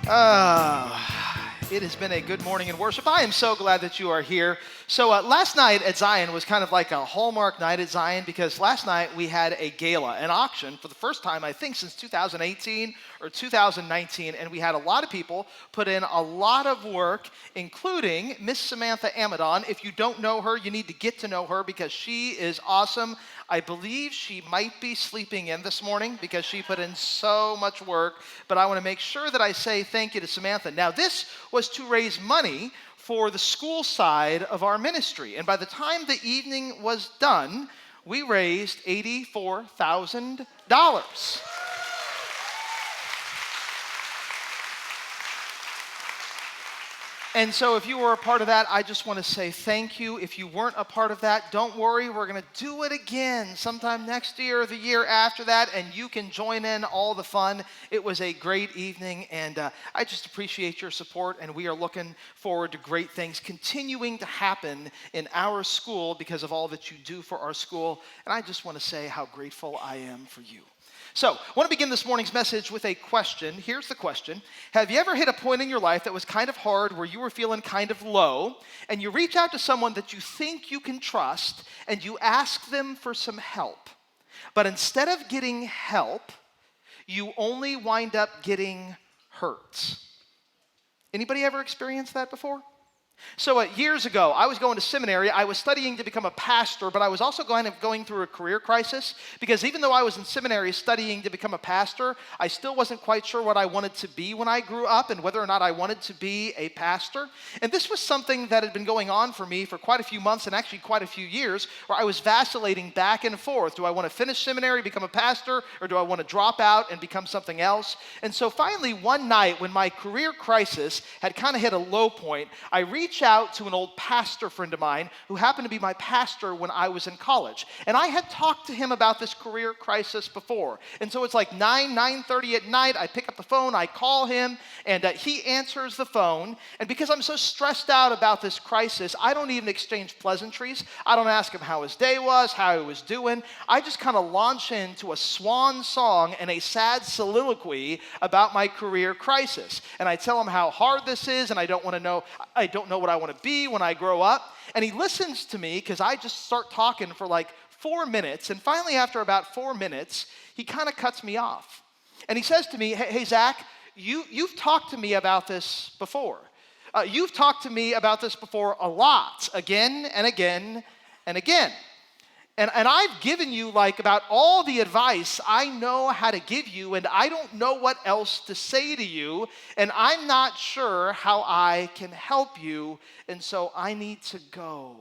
It has been a good morning in worship. I am so glad that you are here. So last night at Zion was kind of like a Hallmark night at Zion because last night we had a gala, an auction for the first time, I think, since 2018 or 2019. And we had a lot of people put in a lot of work, including Miss Samantha Amadon. If you don't know her, you need to get to know her because she is awesome. I believe she might be sleeping in this morning because she put in so much work, but I want to make sure that I say thank you to Samantha. Now, this was to raise money for the school side of our ministry, and by the time the evening was done, we raised $84,000. And so if you were a part of that, I just want to say thank you. If you weren't a part of that, don't worry. We're going to do it again sometime next year or the year after that, and you can join in all the fun. It was a great evening, and I just appreciate your support, and we are looking forward to great things continuing to happen in our school because of all that you do for our school. And I just want to say how grateful I am for you. So, I want to begin this morning's message with a question. Here's the question. Have you ever hit a point in your life that was kind of hard, where you were feeling kind of low, and you reach out to someone that you think you can trust, and you ask them for some help? But instead of getting help, you only wind up getting hurt. Anybody ever experienced that before? So years ago, I was going to seminary. I was studying to become a pastor, but I was also going through a career crisis because even though I was in seminary studying to become a pastor, I still wasn't quite sure what I wanted to be when I grew up and whether or not I wanted to be a pastor. And this was something that had been going on for me for quite a few months and actually quite a few years, where I was vacillating back and forth. Do I want to finish seminary, become a pastor, or do I want to drop out and become something else? And so finally, one night when my career crisis had kind of hit a low point, I reached out to an old pastor friend of mine who happened to be my pastor when I was in college. And I had talked to him about this career crisis before. And so it's like 9:30 at night. I pick up the phone, I call him, and he answers the phone. And because I'm so stressed out about this crisis, I don't even exchange pleasantries. I don't ask him how his day was, how he was doing. I just kind of launch into a swan song and a sad soliloquy about my career crisis. And I tell him how hard this is, and I don't know what I want to be when I grow up. And he listens to me because I just start talking for like 4 minutes. And finally, after about 4 minutes, he kind of cuts me off. And he says to me, hey Zach, you've talked to me about this before. You've talked to me about this before a lot, again and again and again. And I've given you like about all the advice I know how to give you, and I don't know what else to say to you, and I'm not sure how I can help you, and so I need to go.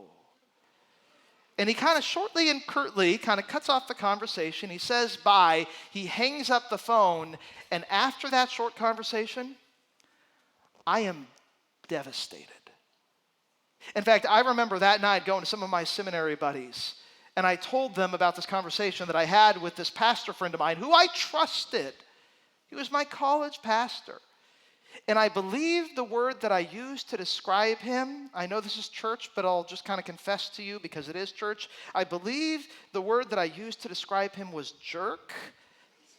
And he kind of shortly and curtly kind of cuts off the conversation. He says bye. He hangs up the phone, and after that short conversation, I am devastated. In fact, I remember that night going to some of my seminary buddies, and I told them about this conversation that I had with this pastor friend of mine who I trusted. He was my college pastor. And I believe the word that I used to describe him, I know this is church, but I'll just kind of confess to you because it is church. I believe the word that I used to describe him was jerk,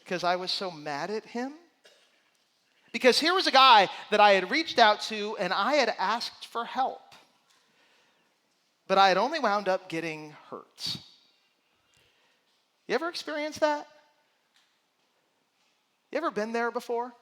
because I was so mad at him. Because here was a guy that I had reached out to and I had asked for help. But I had only wound up getting hurt. You ever experienced that? You ever been there before?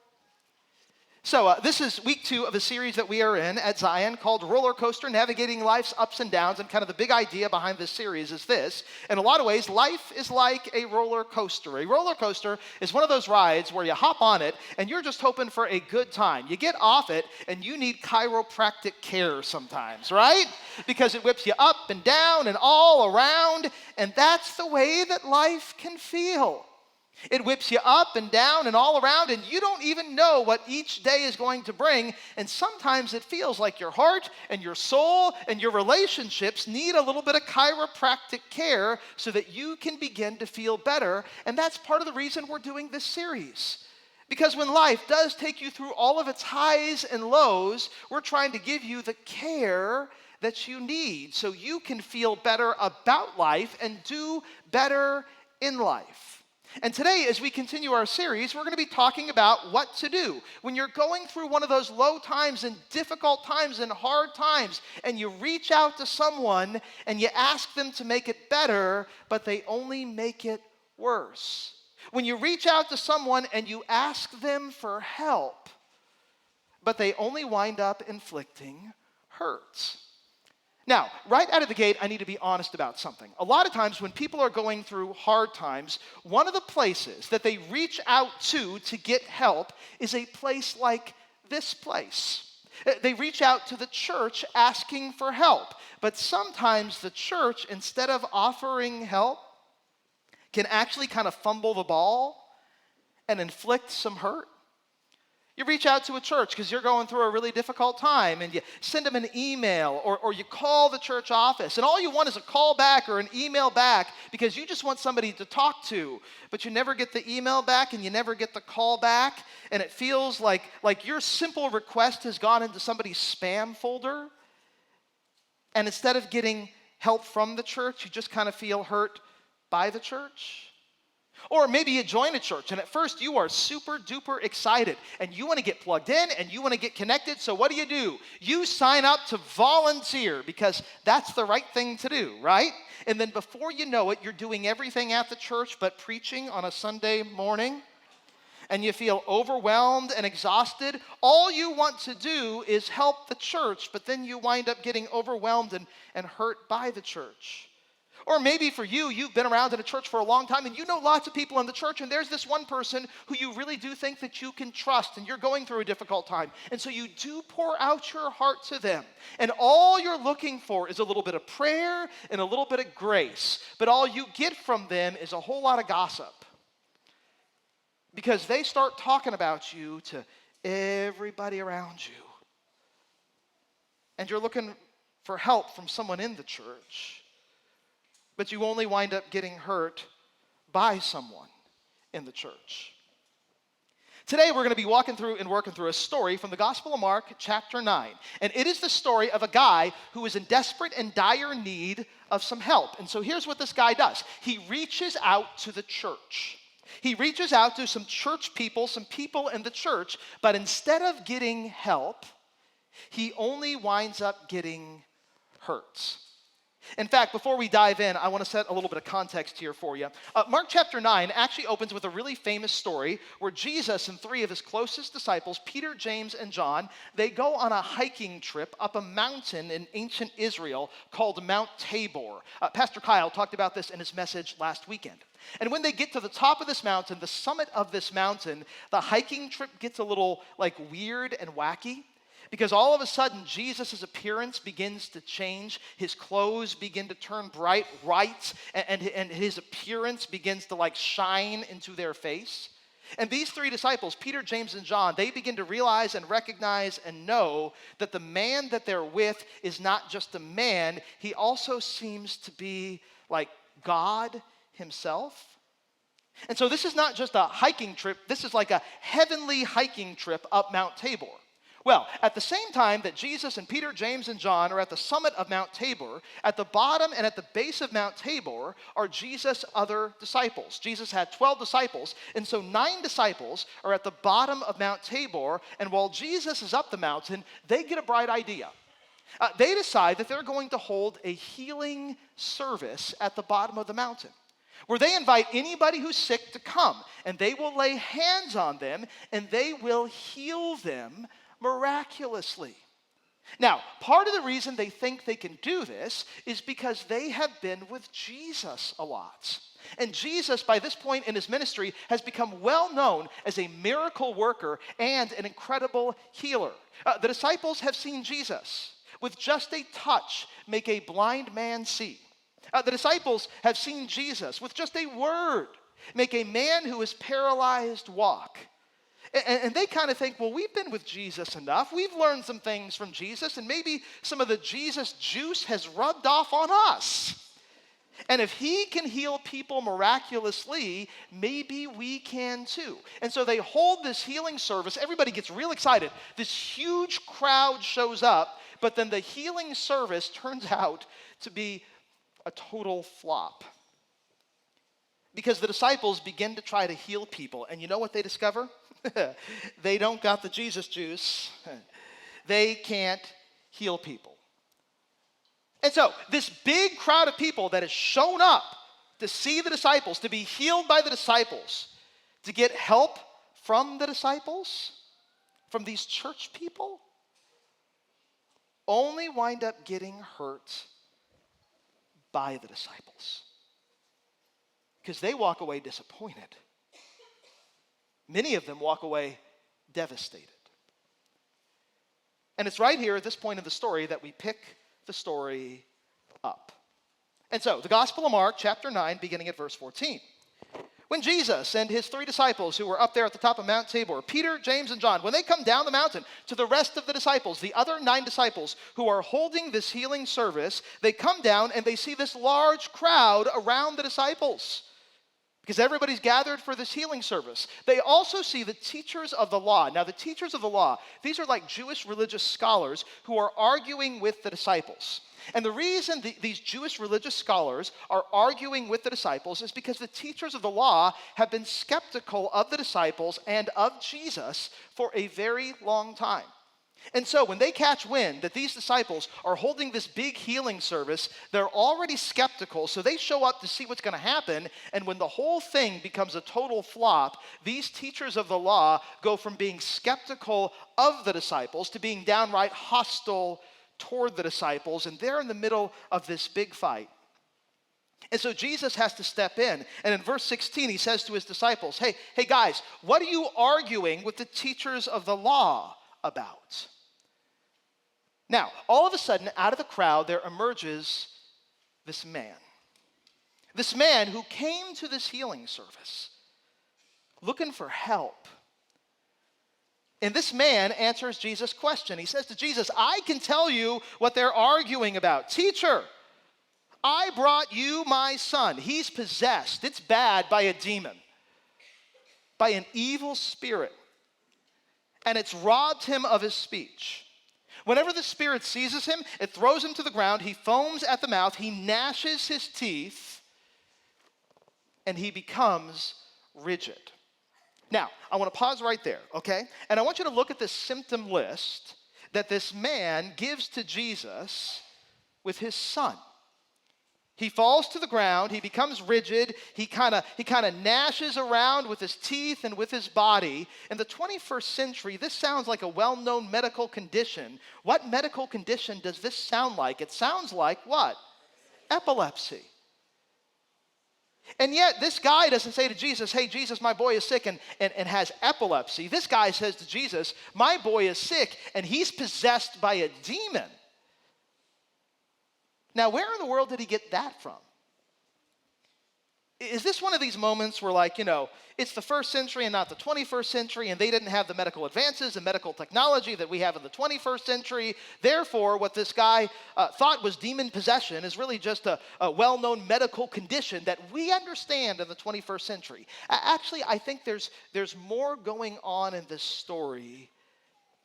So this is week 2 of a series that we are in at Zion called Roller Coaster, Navigating Life's Ups and Downs. And kind of the big idea behind this series is this. In a lot of ways, life is like a roller coaster. A roller coaster is one of those rides where you hop on it and you're just hoping for a good time. You get off it and you need chiropractic care sometimes, right? Because it whips you up and down and all around. And that's the way that life can feel. It whips you up and down and all around, and you don't even know what each day is going to bring. And sometimes it feels like your heart and your soul and your relationships need a little bit of chiropractic care so that you can begin to feel better. And that's part of the reason we're doing this series. Because when life does take you through all of its highs and lows, we're trying to give you the care that you need so you can feel better about life and do better in life. And today, as we continue our series, we're going to be talking about what to do when you're going through one of those low times and difficult times and hard times, and you reach out to someone and you ask them to make it better, but they only make it worse. When you reach out to someone and you ask them for help, but they only wind up inflicting hurts. Now, right out of the gate, I need to be honest about something. A lot of times when people are going through hard times, one of the places that they reach out to get help is a place like this place. They reach out to the church asking for help. But sometimes the church, instead of offering help, can actually kind of fumble the ball and inflict some hurt. You reach out to a church because you're going through a really difficult time, and you send them an email or you call the church office, and all you want is a call back or an email back because you just want somebody to talk to, but you never get the email back and you never get the call back, and it feels like your simple request has gone into somebody's spam folder, and instead of getting help from the church, you just kind of feel hurt by the church. Or maybe you join a church, and at first you are super duper excited, and you want to get plugged in, and you want to get connected, so what do? You sign up to volunteer, because that's the right thing to do, right? And then before you know it, you're doing everything at the church but preaching on a Sunday morning, and you feel overwhelmed and exhausted. All you want to do is help the church, but then you wind up getting overwhelmed and hurt by the church. Or maybe for you, you've been around in a church for a long time and you know lots of people in the church, and there's this one person who you really do think that you can trust, and you're going through a difficult time. And so you do pour out your heart to them. And all you're looking for is a little bit of prayer and a little bit of grace. But all you get from them is a whole lot of gossip. Because they start talking about you to everybody around you. And you're looking for help from someone in the church, but you only wind up getting hurt by someone in the church. Today we're going to be working through a story from the Gospel of Mark, chapter 9. And it is the story of a guy who is in desperate and dire need of some help. And so here's what this guy does. He reaches out to the church. He reaches out to some church people, some people in the church, but instead of getting help, he only winds up getting hurt. In fact, before we dive in, I want to set a little bit of context here for you. Mark chapter 9 actually opens with a really famous story where Jesus and three of his closest disciples, Peter, James, and John, they go on a hiking trip up a mountain in ancient Israel called Mount Tabor. Pastor Kyle talked about this in his message last weekend. And when they get to the top of this mountain, the summit of this mountain, the hiking trip gets a little weird and wacky. Because all of a sudden, Jesus' appearance begins to change. His clothes begin to turn bright white, and his appearance begins to shine into their face. And these three disciples, Peter, James, and John, they begin to realize and recognize and know that the man that they're with is not just a man. He also seems to be like God himself. And so this is not just a hiking trip. This is like a heavenly hiking trip up Mount Tabor. Well, at the same time that Jesus and Peter, James, and John are at the summit of Mount Tabor, at the bottom and at the base of Mount Tabor are Jesus' other disciples. Jesus had 12 disciples, and so 9 disciples are at the bottom of Mount Tabor, and while Jesus is up the mountain, they get a bright idea. They decide that they're going to hold a healing service at the bottom of the mountain, where they invite anybody who's sick to come, and they will lay hands on them, and they will heal them miraculously. Now, part of the reason they think they can do this is because they have been with Jesus a lot. And Jesus, by this point in his ministry, has become well known as a miracle worker and an incredible healer. The disciples have seen Jesus with just a touch make a blind man see. The disciples have seen Jesus with just a word make a man who is paralyzed walk. And they kind of think, well, we've been with Jesus enough. We've learned some things from Jesus, and maybe some of the Jesus juice has rubbed off on us. And if he can heal people miraculously, maybe we can too. And so they hold this healing service. Everybody gets real excited. This huge crowd shows up, but then the healing service turns out to be a total flop. Because the disciples begin to try to heal people, and you know what they discover? They don't got the Jesus juice. They can't heal people. And so, this big crowd of people that has shown up to see the disciples, to be healed by the disciples, to get help from the disciples, from these church people, only wind up getting hurt by the disciples. Because they walk away disappointed. Many of them walk away devastated. And it's right here at this point in the story that we pick the story up. And so, the Gospel of Mark, chapter 9, beginning at verse 14. When Jesus and his 3 disciples who were up there at the top of Mount Tabor, Peter, James, and John, when they come down the mountain to the rest of the disciples, the other 9 disciples who are holding this healing service, they come down and they see this large crowd around the disciples because everybody's gathered for this healing service. They also see the teachers of the law. Now, the teachers of the law, these are like Jewish religious scholars who are arguing with the disciples. And the reason these Jewish religious scholars are arguing with the disciples is because the teachers of the law have been skeptical of the disciples and of Jesus for a very long time. And so when they catch wind that these disciples are holding this big healing service, they're already skeptical, so they show up to see what's going to happen. And when the whole thing becomes a total flop, these teachers of the law go from being skeptical of the disciples to being downright hostile toward the disciples, and they're in the middle of this big fight. And so Jesus has to step in, and in verse 16 he says to his disciples, hey guys, what are you arguing with the teachers of the law about? Now, all of a sudden, out of the crowd, there emerges this man. This man who came to this healing service looking for help. And this man answers Jesus' question. He says to Jesus, I can tell you what they're arguing about. Teacher, I brought you my son. He's possessed. It's bad by a demon, by an evil spirit. And it's robbed him of his speech. Whenever the spirit seizes him, it throws him to the ground. He foams at the mouth. He gnashes his teeth. And he becomes rigid. Now, I want to pause right there, okay? And I want you to look at this symptom list that this man gives to Jesus with his son. He falls to the ground, he becomes rigid, he kind of gnashes around with his teeth and with his body. In the 21st century, this sounds like a well-known medical condition. What medical condition does this sound like? It sounds like what? Epilepsy. And yet, this guy doesn't say to Jesus, hey, Jesus, my boy is sick and has epilepsy. This guy says to Jesus, my boy is sick and he's possessed by a demon. Now, where in the world did he get that from? Is this one of these moments where, like, it's the first century and not the 21st century, and they didn't have the medical advances and medical technology that we have in the 21st century? Therefore, what this guy thought was demon possession is really just a well-known medical condition that we understand in the 21st century. Actually, I think there's more going on in this story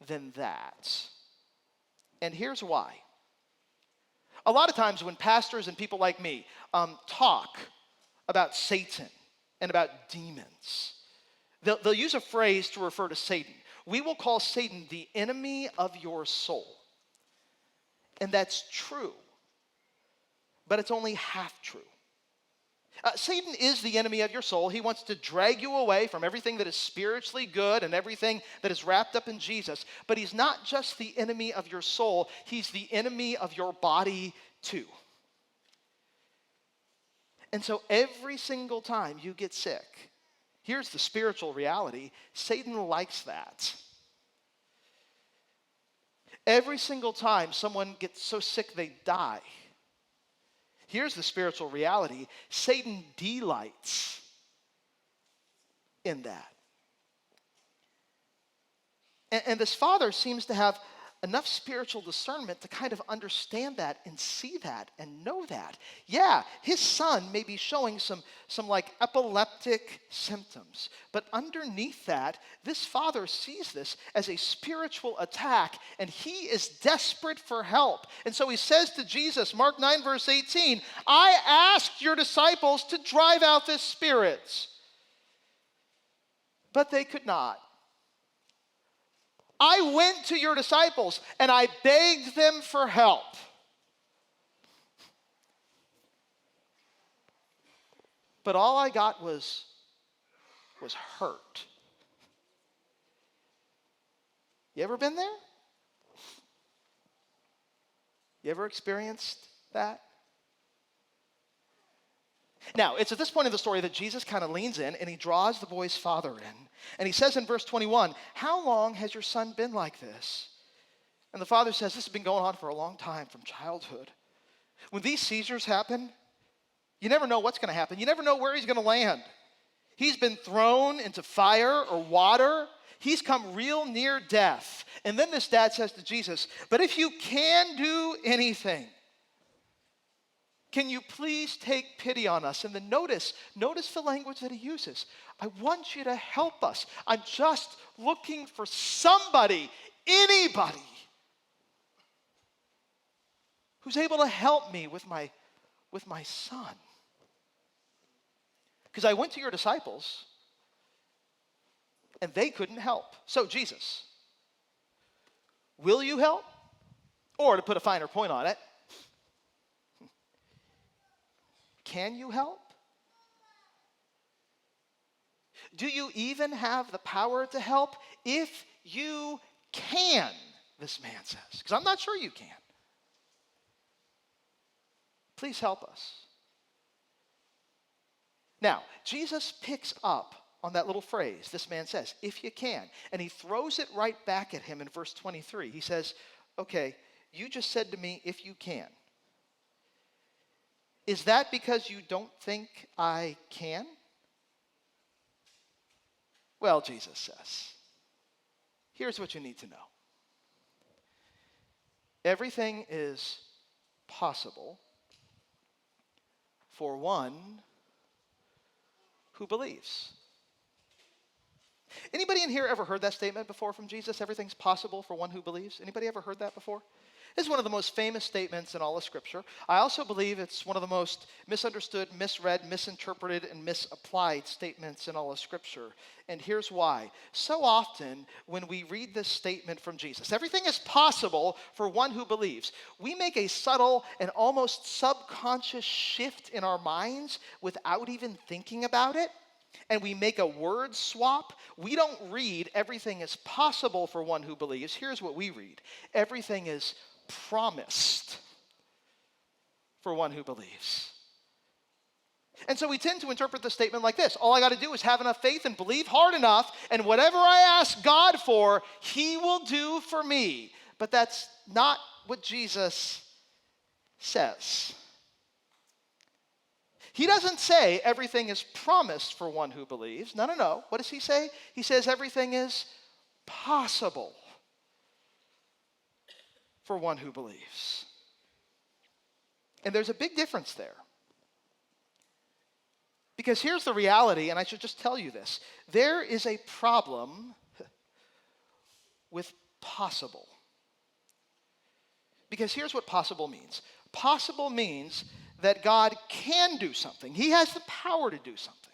than that. And here's why. A lot of times when pastors and people like me talk about Satan and about demons, they'll use a phrase to refer to Satan. We will call Satan the enemy of your soul. And that's true, but it's only half true. Satan is the enemy of your soul. He wants to drag you away from everything that is spiritually good and everything that is wrapped up in Jesus. But he's not just the enemy of your soul, he's the enemy of your body too. And so every single time you get sick, here's the spiritual reality: Satan likes that. Every single time someone gets so sick they die, here's the spiritual reality: Satan delights in that. And this father seems to have enough spiritual discernment to kind of understand that and see that and know that. Yeah, his son may be showing some like epileptic symptoms, but underneath that, this father sees this as a spiritual attack, and he is desperate for help. And so he says to Jesus, Mark 9, verse 18, I asked your disciples to drive out this spirit, but they could not. I went to your disciples and I begged them for help. But all I got was hurt. You ever been there? You ever experienced that? Now, it's at this point in the story that Jesus kind of leans in and he draws the boy's father in. And he says in verse 21, how long has your son been like this? And the father says, this has been going on for a long time, from childhood. When these seizures happen, you never know what's going to happen. You never know where he's going to land. He's been thrown into fire or water. He's come real near death. And then this dad says to Jesus, but if you can do anything, can you please take pity on us? And then notice the language that he uses. I want you to help us. I'm just looking for somebody, anybody, who's able to help me with my son. Because I went to your disciples, and they couldn't help. So Jesus, will you help? Or to put a finer point on it, can you help? Do you even have the power to help? If you can, this man says, because I'm not sure you can. Please help us. Now, Jesus picks up on that little phrase, this man says, if you can, and he throws it right back at him in verse 23. He says, okay, you just said to me, if you can. Is that because you don't think I can? Well, Jesus says, here's what you need to know. Everything is possible for one who believes. Anybody in here ever heard that statement before from Jesus? Everything's possible for one who believes. Anybody ever heard that before? This is one of the most famous statements in all of Scripture. I also believe it's one of the most misunderstood, misread, misinterpreted, and misapplied statements in all of Scripture. And here's why. So often when we read this statement from Jesus, everything is possible for one who believes, we make a subtle and almost subconscious shift in our minds without even thinking about it. And we make a word swap. We don't read everything is possible for one who believes. Here's what we read. Everything is promised for one who believes. And so we tend to interpret the statement like this. All I got to do is have enough faith and believe hard enough, and whatever I ask God for, he will do for me. But that's not what Jesus says. He doesn't say everything is promised for one who believes. No. What does he say? He says everything is possible for one who believes. And there's a big difference there. Because here's the reality, and I should just tell you this. There is a problem with possible. Because here's what possible means. Possible means that God can do something. He has the power to do something.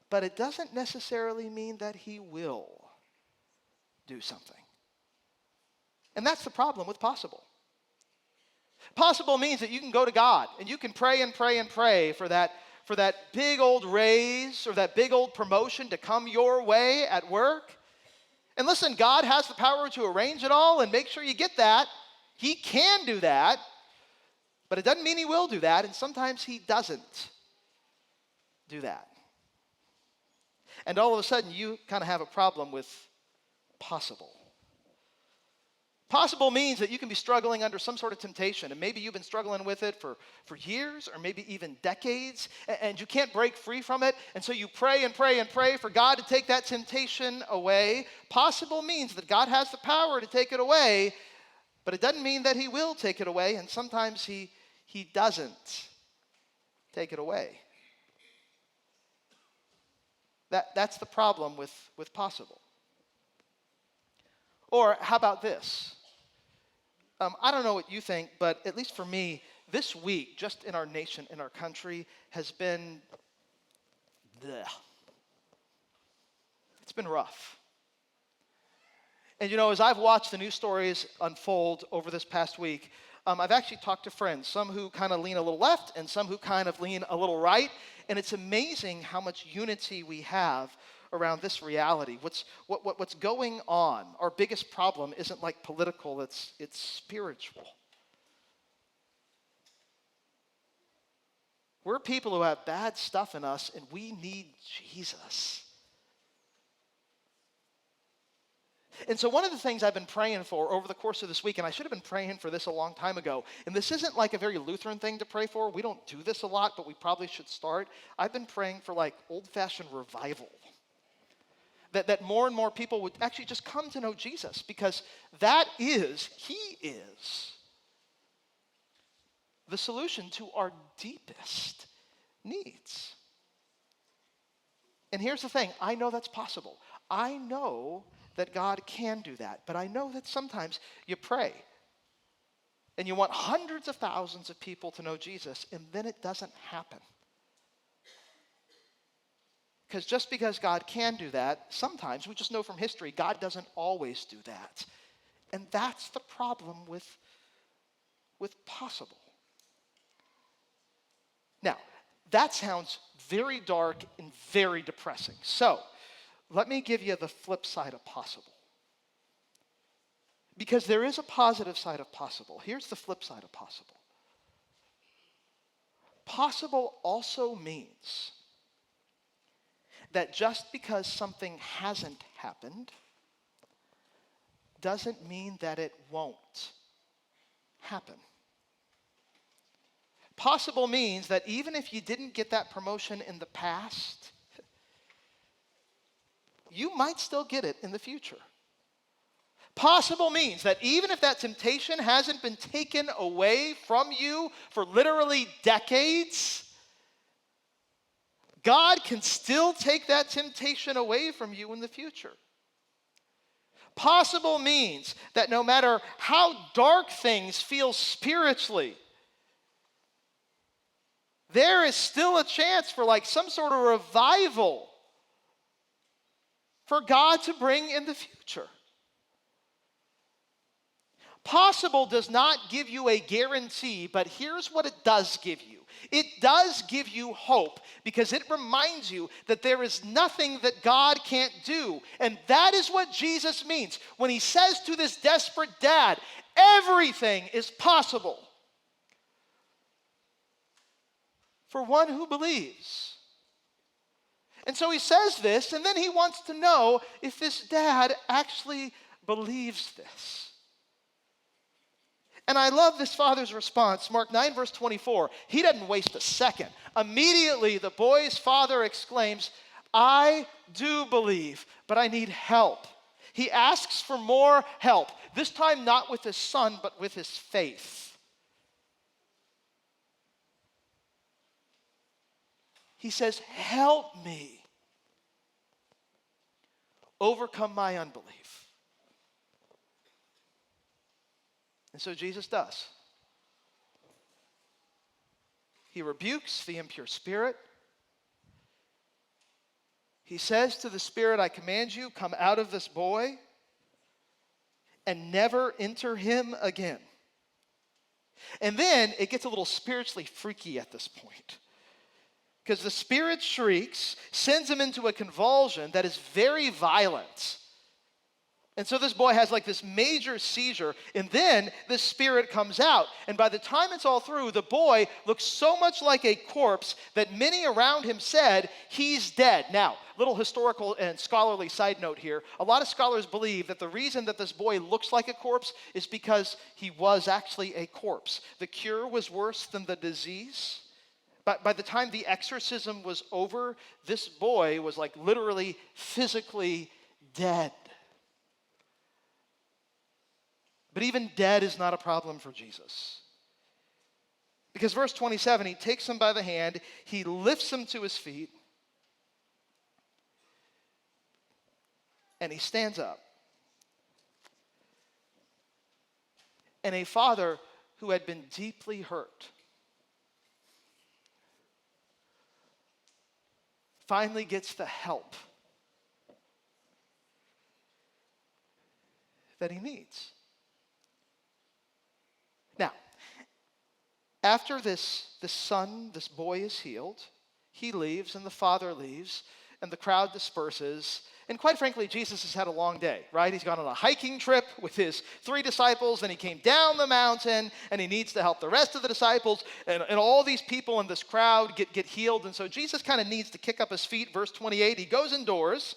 But it doesn't necessarily mean that he will do something. And that's the problem with possible. Possible means that you can go to God and you can pray and pray and pray for that big old raise or that big old promotion to come your way at work. And listen, God has the power to arrange it all and make sure you get that. He can do that, but it doesn't mean he will do that, and sometimes he doesn't do that. And all of a sudden, you kind of have a problem with possible. Possible means that you can be struggling under some sort of temptation, and maybe you've been struggling with it for years or maybe even decades, and you can't break free from it, and so you pray and pray and pray for God to take that temptation away. Possible means that God has the power to take it away, but it doesn't mean that he will take it away, and sometimes he doesn't take it away. That's the problem with possible. Or how about this? I don't know what you think, but at least for me, this week, just in our nation, in our country, has been, bleh. It's been rough. And as I've watched the news stories unfold over this past week, I've actually talked to friends, some who kind of lean a little left and some who kind of lean a little right, and it's amazing how much unity we have around this reality. What's going on? Our biggest problem isn't like political, it's spiritual. We're people who have bad stuff in us, and we need Jesus. And so one of the things I've been praying for over the course of this week, and I should have been praying for this a long time ago, and this isn't like a very Lutheran thing to pray for. We don't do this a lot, but we probably should start. I've been praying for like old-fashioned revival. That more and more people would actually just come to know Jesus, because he is the solution to our deepest needs. And here's the thing, I know that's possible. I know that God can do that, but I know that sometimes you pray and you want hundreds of thousands of people to know Jesus, and then it doesn't happen. Because just because God can do that, sometimes, we just know from history, God doesn't always do that. And that's the problem with possible. Now, that sounds very dark and very depressing. So, let me give you the flip side of possible. Because there is a positive side of possible. Here's the flip side of possible. Possible also means that just because something hasn't happened doesn't mean that it won't happen. Possible means that even if you didn't get that promotion in the past, you might still get it in the future. Possible means that even if that temptation hasn't been taken away from you for literally decades, God can still take that temptation away from you in the future. Possible means that no matter how dark things feel spiritually, there is still a chance for like some sort of revival for God to bring in the future. Possible does not give you a guarantee, but here's what it does give you. It does give you hope, because it reminds you that there is nothing that God can't do. And that is what Jesus means when he says to this desperate dad, everything is possible for one who believes. And so he says this, and then he wants to know if this dad actually believes this. And I love this father's response. Mark 9, verse 24. He doesn't waste a second. Immediately, the boy's father exclaims, I do believe, but I need help. He asks for more help, this time not with his son, but with his faith. He says, help me overcome my unbelief. And so Jesus does. He rebukes the impure spirit. He says to the spirit, I command you, come out of this boy and never enter him again. And then it gets a little spiritually freaky at this point, because the spirit shrieks, sends him into a convulsion that is very violent. And so this boy has like this major seizure, and then the spirit comes out. And by the time it's all through, the boy looks so much like a corpse that many around him said, he's dead. Now, little historical and scholarly side note here. A lot of scholars believe that the reason that this boy looks like a corpse is because he was actually a corpse. The cure was worse than the disease. But by the time the exorcism was over, this boy was like literally physically dead. But even dead is not a problem for Jesus. Because verse 27, he takes him by the hand, he lifts him to his feet, and he stands up. And a father who had been deeply hurt finally gets the help that he needs. Now, after this boy is healed, he leaves and the father leaves and the crowd disperses. And quite frankly, Jesus has had a long day, right? He's gone on a hiking trip with his 3 disciples, then he came down the mountain and he needs to help the rest of the disciples, and all these people in this crowd get healed. And so Jesus kind of needs to kick up his feet. Verse 28, he goes indoors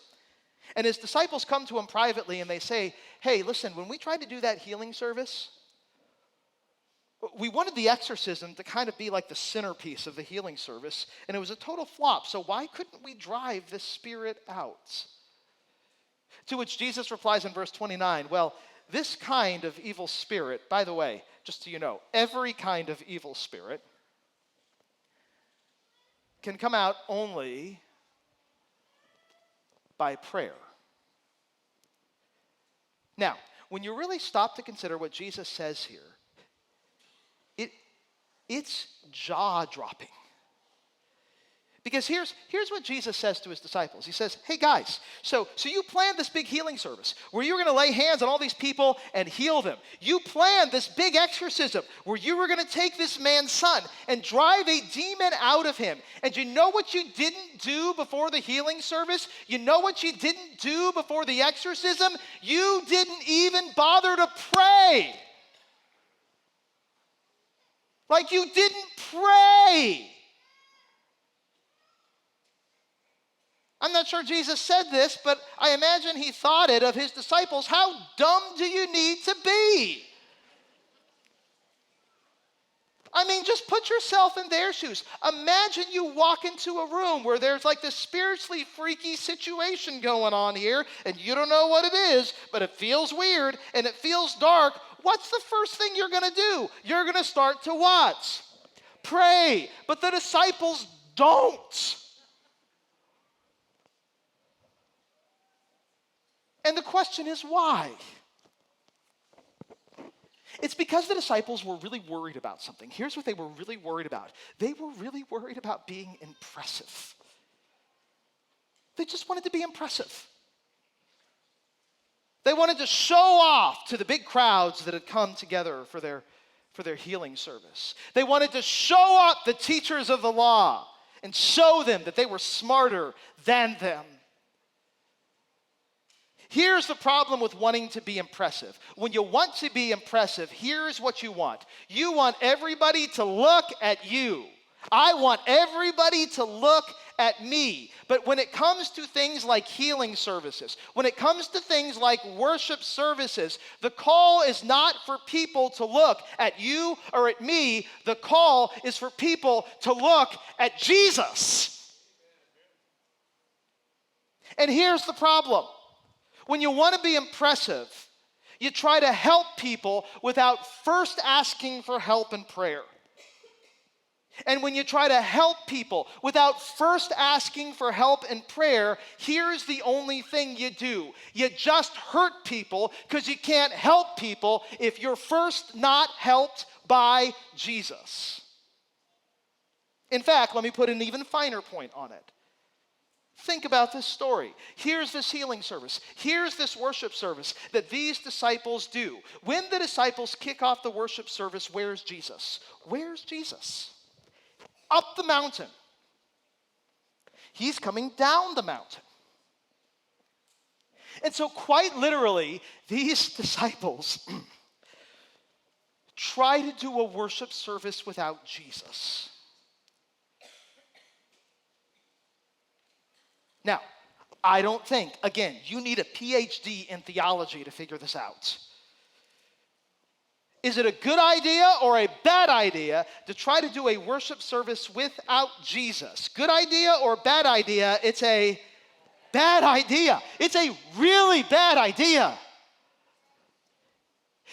and his disciples come to him privately and they say, hey, listen, when we tried to do that healing service, we wanted the exorcism to kind of be like the centerpiece of the healing service, and it was a total flop. So why couldn't we drive this spirit out? To which Jesus replies in verse 29, well, this kind of evil spirit, by the way, just so you know, every kind of evil spirit can come out only by prayer. Now, when you really stop to consider what Jesus says here, it's jaw-dropping. Because here's what Jesus says to his disciples. He says, hey guys, so you planned this big healing service where you were going to lay hands on all these people and heal them. You planned this big exorcism where you were going to take this man's son and drive a demon out of him. And you know what you didn't do before the healing service? You know what you didn't do before the exorcism? You didn't even bother to pray. Like you didn't pray. I'm not sure Jesus said this, but I imagine he thought it of his disciples. How dumb do you need to be? I mean, just put yourself in their shoes. Imagine you walk into a room where there's like this spiritually freaky situation going on here, and you don't know what it is, but it feels weird and it feels dark. What's the first thing you're going to do? You're going to start to what? Pray. But the disciples don't. And the question is why? It's because the disciples were really worried about something. Here's what they were really worried about. They were really worried about being impressive. They just wanted to be impressive. They wanted to show off to the big crowds that had come together for their healing service. They wanted to show up the teachers of the law and show them that they were smarter than them. Here's the problem with wanting to be impressive. When you want to be impressive, here's what you want. You want everybody to look at you. I want everybody to look at me. But when it comes to things like healing services, when it comes to things like worship services, the call is not for people to look at you or at me. The call is for people to look at Jesus. And here's the problem. When you want to be impressive, you try to help people without first asking for help in prayer. And when you try to help people without first asking for help in prayer, here's the only thing you do. You just hurt people because you can't help people if you're first not helped by Jesus. In fact, let me put an even finer point on it. Think about this story. Here's this healing service. Here's this worship service that these disciples do. When the disciples kick off the worship service, where's Jesus? Where's Jesus? Up the mountain. He's coming down the mountain. And so quite literally, these disciples try to do a worship service without Jesus. Now, I don't think, again, you need a PhD in theology to figure this out. Is it a good idea or a bad idea to try to do a worship service without Jesus? Good idea or bad idea? It's a bad idea. It's a really bad idea.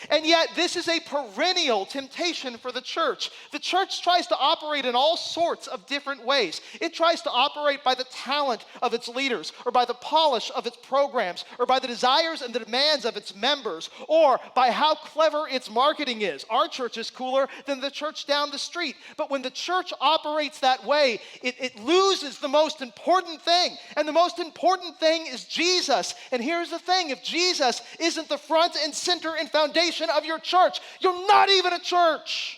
And yet, this is a perennial temptation for the church. The church tries to operate in all sorts of different ways. It tries to operate by the talent of its leaders, or by the polish of its programs, or by the desires and the demands of its members, or by how clever its marketing is. Our church is cooler than the church down the street. But when the church operates that way, it loses the most important thing. And the most important thing is Jesus. And here's the thing: if Jesus isn't the front and center and foundation of your church, you're not even a church.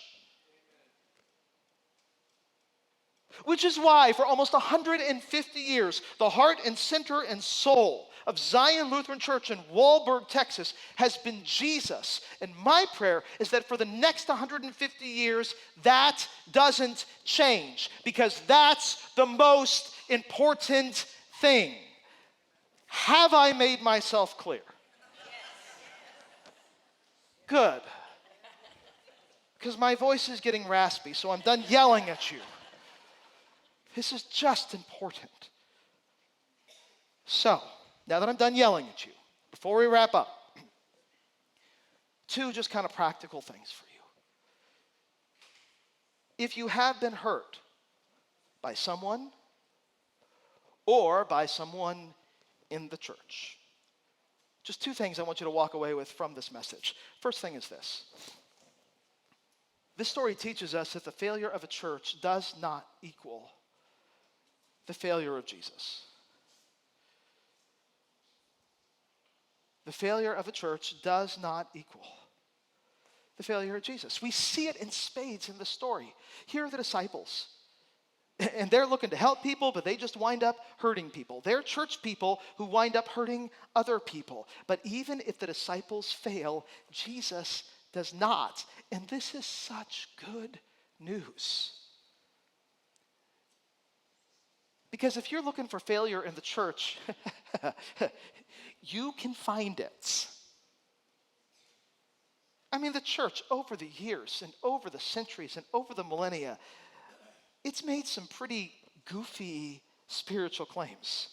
Which is why for almost 150 years, the heart and center and soul of Zion Lutheran Church in Walburg, Texas has been Jesus. And my prayer is that for the next 150 years, that doesn't change, because that's the most important thing. Have I made myself clear? Good. Because my voice is getting raspy, so I'm done yelling at you. This is just important. So, now that I'm done yelling at you, before we wrap up, 2 just kind of practical things for you. If you have been hurt by someone or by someone in the church, just 2 things I want you to walk away with from this message. First thing is this. This story teaches us that the failure of a church does not equal the failure of Jesus. The failure of a church does not equal the failure of Jesus. We see it in spades in the story. Here are the disciples. And they're looking to help people, but they just wind up hurting people. They're church people who wind up hurting other people. But even if the disciples fail, Jesus does not. And this is such good news. Because if you're looking for failure in the church, you can find it. I mean, the church over the years and over the centuries and over the millennia, it's made some pretty goofy spiritual claims.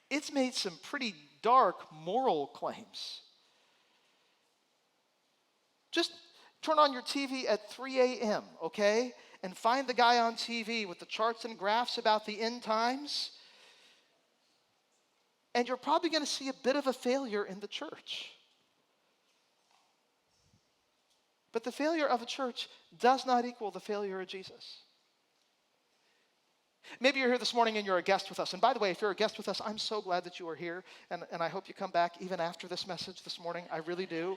It's made some pretty dark moral claims. Just turn on your TV at 3 a.m., okay? And find the guy on TV with the charts and graphs about the end times. And you're probably going to see a bit of a failure in the church. But the failure of a church does not equal the failure of Jesus. Maybe you're here this morning and you're a guest with us. And by the way, if you're a guest with us, I'm so glad that you are here. And I hope you come back even after this message this morning. I really do.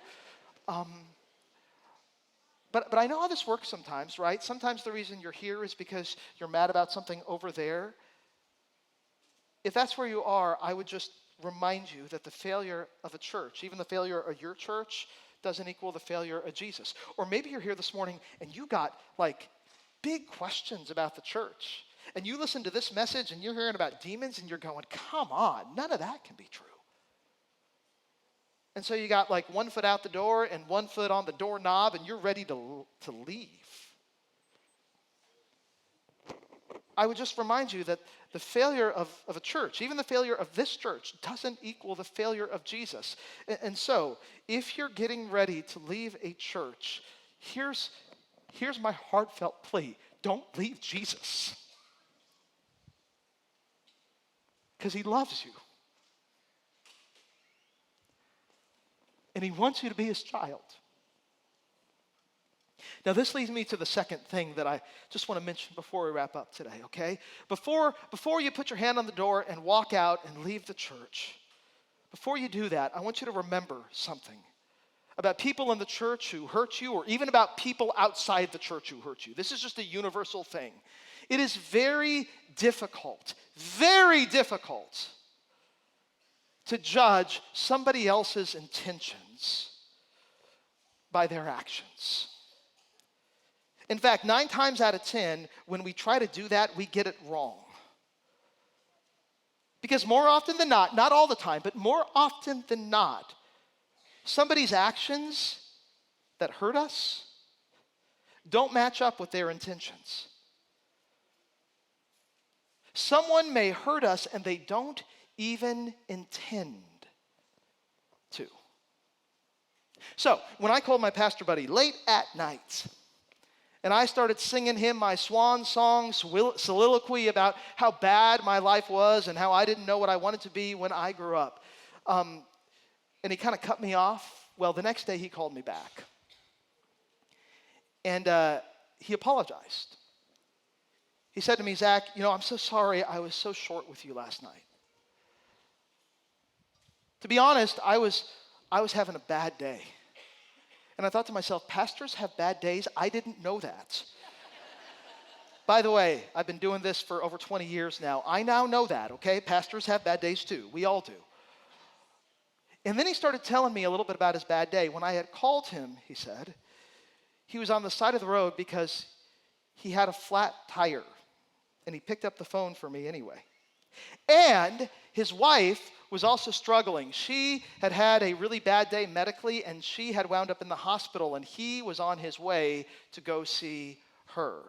But I know how this works sometimes, right? Sometimes the reason you're here is because you're mad about something over there. If that's where you are, I would just remind you that the failure of a church, even the failure of your church, doesn't equal the failure of Jesus. Or maybe you're here this morning and you got like big questions about the church. And you listen to this message and you're hearing about demons and you're going, come on, none of that can be true. And so you got like 1 foot out the door and 1 foot on the doorknob and you're ready to leave. I would just remind you that the failure of a church, even the failure of this church, doesn't equal the failure of Jesus. And so, if you're getting ready to leave a church, here's my heartfelt plea. Don't leave Jesus. Because he loves you. And he wants you to be his child. Now, this leads me to the second thing that I just want to mention before we wrap up today, okay? Before you put your hand on the door and walk out and leave the church, before you do that, I want you to remember something. about people in the church who hurt you, or even about people outside the church who hurt you. This is just a universal thing. It is very difficult to judge somebody else's intentions by their actions. In fact, 9 times out of 10, when we try to do that, we get it wrong. Because more often than not all the time, but more often than not, somebody's actions that hurt us don't match up with their intentions. Someone may hurt us and they don't even intend to. So, when I called my pastor buddy late at night, and I started singing him my swan song soliloquy about how bad my life was and how I didn't know what I wanted to be when I grew up, and he kind of cut me off. Well, the next day he called me back. And he apologized. He said to me, Zach, I'm so sorry I was so short with you last night. To be honest, I was having a bad day. And I thought to myself, pastors have bad days? I didn't know that. By the way, I've been doing this for over 20 years now. I now know that, okay? Pastors have bad days too. We all do. And then he started telling me a little bit about his bad day. When I had called him, he said, he was on the side of the road because he had a flat tire. And he picked up the phone for me anyway. And his wife was also struggling. She had had a really bad day medically, and she had wound up in the hospital, and he was on his way to go see her.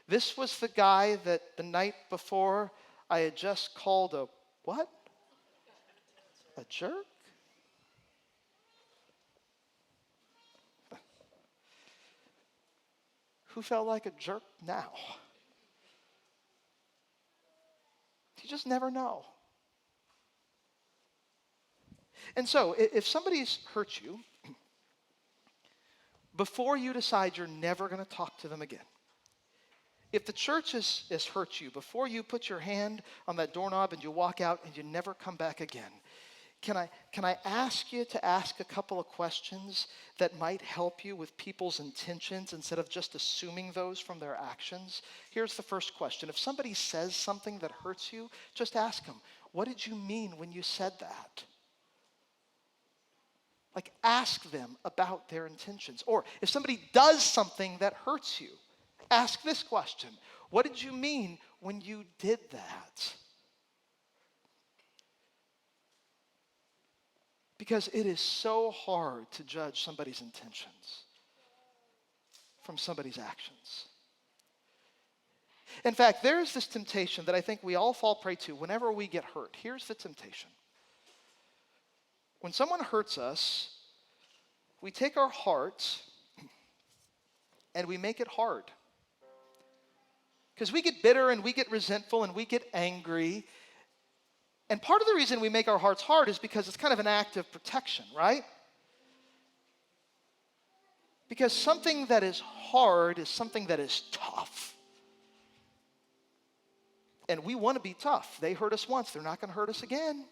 This was the guy that the night before I had just called a what? A jerk? Who felt like a jerk now? You just never know. And so, if somebody's hurt you, before you decide you're never going to talk to them again, if the church has hurt you, before you put your hand on that doorknob and you walk out and you never come back again, can I ask you to ask a couple of questions that might help you with people's intentions instead of just assuming those from their actions? Here's the first question. If somebody says something that hurts you, just ask them, what did you mean when you said that? Like, ask them about their intentions. Or if somebody does something that hurts you, ask this question. What did you mean when you did that? Because it is so hard to judge somebody's intentions from somebody's actions. In fact, there's this temptation that I think we all fall prey to whenever we get hurt. Here's the temptation. When someone hurts us, we take our heart and we make it hard. Because we get bitter and we get resentful and we get angry. And part of the reason we make our hearts hard is because it's kind of an act of protection, right? Because something that is hard is something that is tough. And we want to be tough. They hurt us once, they're not going to hurt us again.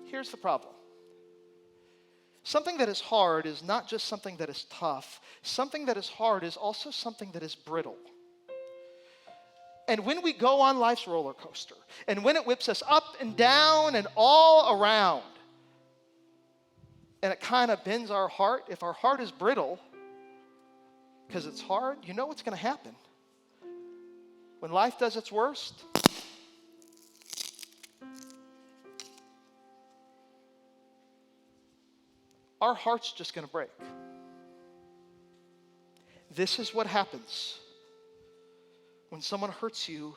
Here's the problem. Something that is hard is not just something that is tough. Something that is hard is also something that is brittle. And when we go on life's roller coaster, and when it whips us up and down and all around, and it kind of bends our heart, if our heart is brittle, because it's hard, you know what's going to happen. When life does its worst, our heart's just going to break. This is what happens when someone hurts you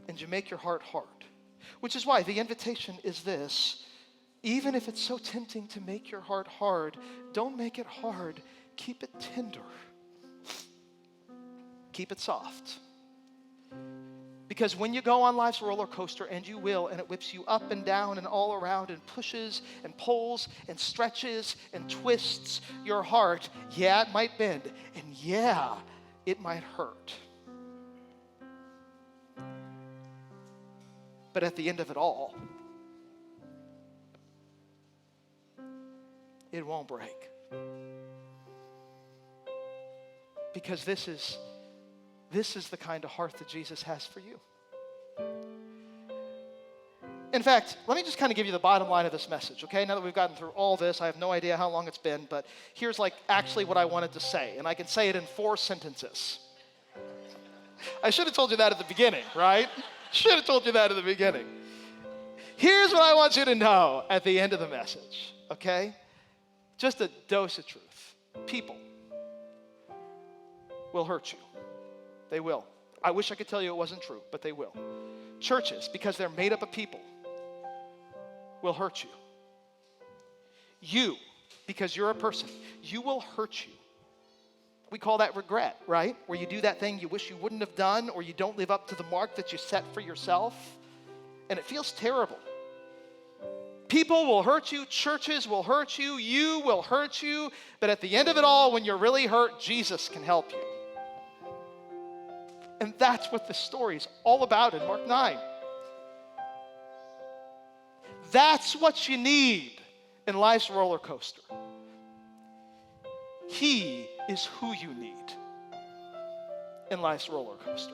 and you make your heart hard. Which is why the invitation is this. Even if it's so tempting to make your heart hard, don't make it hard. Keep it tender. Keep it soft. Because when you go on life's roller coaster, and you will, and it whips you up and down and all around and pushes and pulls and stretches and twists your heart, yeah, it might bend, and yeah, it might hurt. But at the end of it all, it won't break. Because this is the kind of heart that Jesus has for you. In fact, let me just kind of give you the bottom line of this message, okay? Now that we've gotten through all this, I have no idea how long it's been, but here's like actually what I wanted to say, and I can say it in 4 sentences. I should have told you that at the beginning, right? Should have told you that at the beginning. Here's what I want you to know at the end of the message, okay? Just a dose of truth. People will hurt you. They will. I wish I could tell you it wasn't true, but they will. Churches, because they're made up of people, will hurt you. You, because you're a person, you will hurt you. We call that regret, right? Where you do that thing you wish you wouldn't have done, or you don't live up to the mark that you set for yourself, and it feels terrible. People will hurt you, churches will hurt you, you will hurt you, but at the end of it all, when you're really hurt, Jesus can help you. And that's what the story is all about in Mark 9. That's what you need in life's roller coaster. He is who you need in life's roller coaster.